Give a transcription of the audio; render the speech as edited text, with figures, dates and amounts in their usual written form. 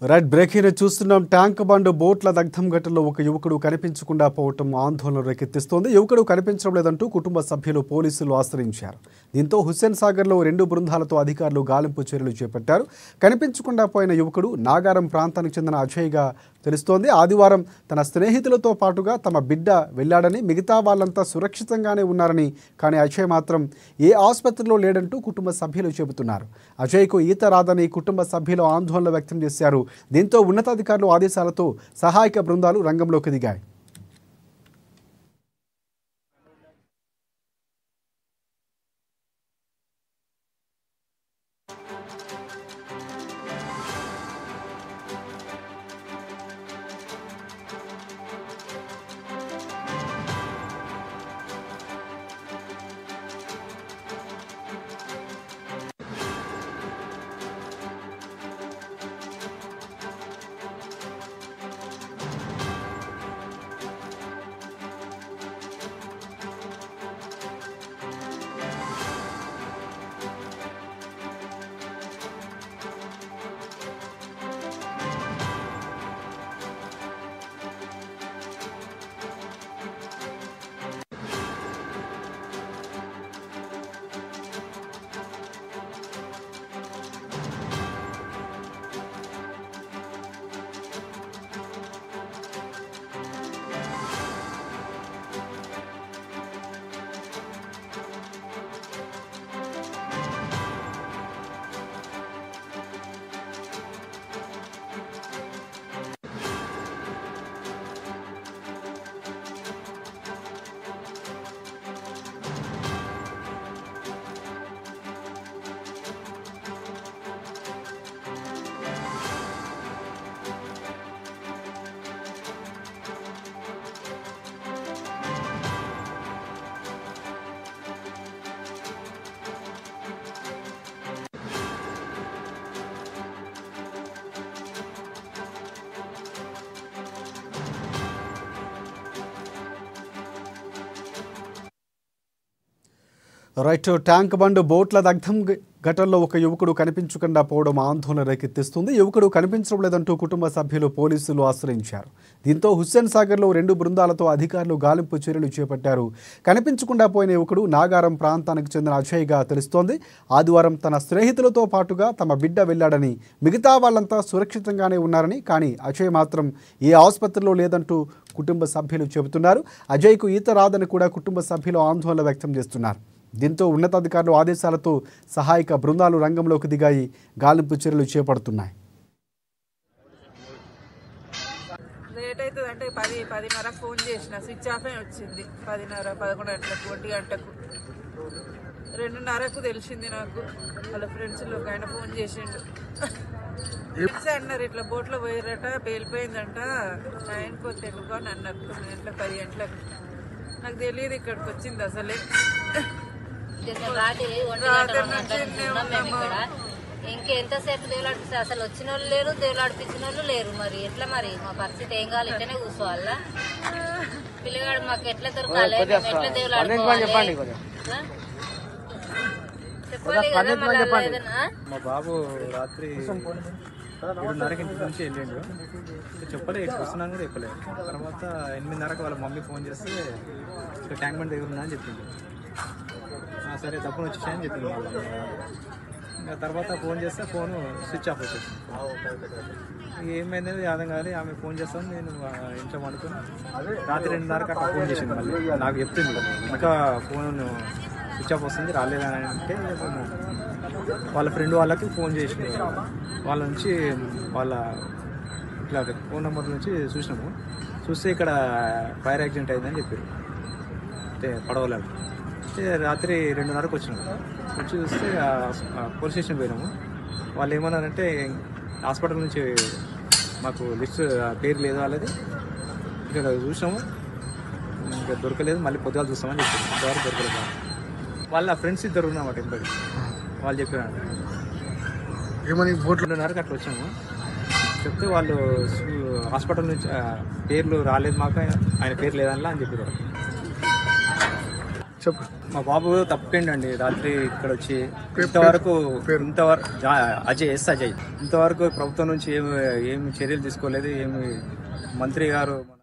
Right breaking చూస్తున్నాం. Tank bund బోట్ల దగ్ధం ఘటనలో ఒక యువకుడు కనిపించకుండా పోవటం ఆందోళన రేకెత్తిస్తోంది. యువకుడు కనిపించడం లేదంటూ కుటుంబ సభ్యులు పోలీసులు ఆశ్రయించారు. దీంతో హుస్సేన్ సాగర్లో 2 బృందాలతో అధికారులు గాలింపు చర్యలు చేపట్టారు. కనిపించకుండా పోయిన యువకుడు నాగారం ప్రాంతానికి చెందిన అజయ్గా తెలుస్తోంది. ఆదివారం తన స్నేహితులతో పాటుగా తమ బిడ్డ వెళ్లాడని, మిగతా వాళ్ళంతా సురక్షితంగానే ఉన్నారని, కానీ అజయ్ మాత్రం ఏ ఆసుపత్రిలో లేడంటూ కుటుంబ సభ్యులు చెబుతున్నారు. అజయ్కు ఈత రాదని కుటుంబ సభ్యులు ఆందోళన వ్యక్తం చేశారు. దీంతో ఉన్నతాధికారులు ఆదేశాలతో సహాయక బృందాలు రంగంలోకి దిగాయి. రైట్ ట్యాంక్ బండ్ బోట్ల దగ్ధం ఘటనలో ఒక యువకుడు కనిపించకుండా పోవడం ఆందోళన రేకెత్తిస్తుంది. యువకుడు కనిపించడం లేదంటూ కుటుంబ సభ్యులు పోలీసులు ఆశ్రయించారు. దీంతో హుస్సేన్ సాగర్లో 2 బృందాలతో అధికారులు గాలింపు చర్యలు చేపట్టారు. కనిపించకుండా పోయిన యువకుడు నాగారం ప్రాంతానికి చెందిన అజయ్గా తెలుస్తోంది. ఆదివారం తన స్నేహితులతో పాటుగా తమ బిడ్డ వెళ్లాడని, మిగతా వాళ్ళంతా సురక్షితంగానే ఉన్నారని, కానీ అజయ్ మాత్రం ఏ ఆసుపత్రిలో లేదంటూ కుటుంబ సభ్యులు చెబుతున్నారు. అజయ్కు ఈత రాదని కూడా కుటుంబ సభ్యులు ఆందోళన వ్యక్తం చేస్తున్నారు. దీంతో ఉన్నతాధికారులు ఆదేశాలతో సహాయక బృందాలు రంగంలోకి దిగాయి. గాలింపు చర్యలు చేపడుతున్నాయి. లేట్ అవుతుంది అంటే 10:10:30 ఫోన్ చేసిన స్విచ్ ఆఫ్ వచ్చింది. 10:30, 11 గంటలకు, 1 గంటకు, 2:30కు తెలిసింది నాకు. వాళ్ళ ఫ్రెండ్స్లో ఒక ఆయన ఫోన్ చేసిండు. అన్నారు ఇట్లా బోట్లో పోయారట, పేలిపోయిందంట, 9కు 10కు అని అన్నారు. 9 గంటలకు, 10 గంటలకు. నాకు తెలియదు ఇక్కడికి వచ్చింది అసలే. ఇంకెంతసేపు దేవులాడిపిస్తే అసలు వచ్చిన వాళ్ళు లేరు, దేవులాడిపించిన వాళ్ళు లేరు. మరి ఎట్లా, మరి మా పరిస్థితి ఏం కావాలి? ఇట్లనే కూర్చోవాలా? పిల్లగాడు మాకు ఎట్లా దొరకాలి? మేము ఎట్లా దేవులాడుకోవాలి? చెప్పాలి కదా మళ్ళీ ఏదైనా. మా బాబు రాత్రి 7:30కి ఇంటి నుంచి వెళ్ళిండు. చెప్పలే, ఇటు వస్తున్నాను కూడా చెప్పలేదు. తర్వాత 8:30కి వాళ్ళ మమ్మీ ఫోన్ చేస్తే ట్యాంక్ బండ్ దగ్గర ఉన్నా అని చెప్పింది. సరే తప్పును వచ్చేసాయని చెప్పింది వాళ్ళు. ఇంకా తర్వాత ఫోన్ చేస్తే ఫోను స్విచ్ ఆఫ్ వచ్చేసింది. ఏమైంది అర్థం కాదు. ఆమె ఫోన్ చేస్తాను, నేను ఇంట్లో వండుకుని రాత్రి 2:30కి అట్లా ఫోన్ చేసింది. మళ్ళీ నాకు చెప్తుంది ఇంకా ఫోన్ స్విచ్ ఆఫ్ వస్తుంది, రాలేదని అంటే వాళ్ళ ఫ్రెండ్ వాళ్ళకి ఫోన్ చేసింది. వాళ్ళ నుంచి వాళ్ళ ఇట్లా ఫోన్ నెంబర్ నుంచి చూసినాము. చూస్తే ఇక్కడ ఫైర్ యాక్సిడెంట్ అయిందని చెప్పారు. అంటే పడవలాడు. రాత్రి 2:30కి వచ్చినాము. వచ్చి చూస్తే పోలీస్ స్టేషన్ పోయినాము. వాళ్ళు ఏమన్నారంటే హాస్పిటల్ నుంచి మాకు లిస్ట్ పేరు లేదు వాళ్ళది, ఇక్కడ చూసినాము ఇంకా దొరకలేదు, మళ్ళీ పొద్దుగా చూస్తామని చెప్పారు. ఇంతవరకు దొరకలేదు. వాళ్ళ ఫ్రెండ్స్ 2 ఉన్నామాట ఇంతటి. వాళ్ళు చెప్పారు ఏమని 2:30కి అట్లా వచ్చాము. చెప్తే వాళ్ళు హాస్పిటల్ నుంచి పేర్లు రాలేదు, మాకు ఆయన పేరు లేదనలా అని చెప్పారు. చెప్పు. మా బాబు తప్పిండండి రాత్రి ఇక్కడ వచ్చి ఇంతవరకు అజయ్ ఇంతవరకు ప్రభుత్వం నుంచి ఏమి చర్యలు తీసుకోలేదు. ఏమి మంత్రి గారు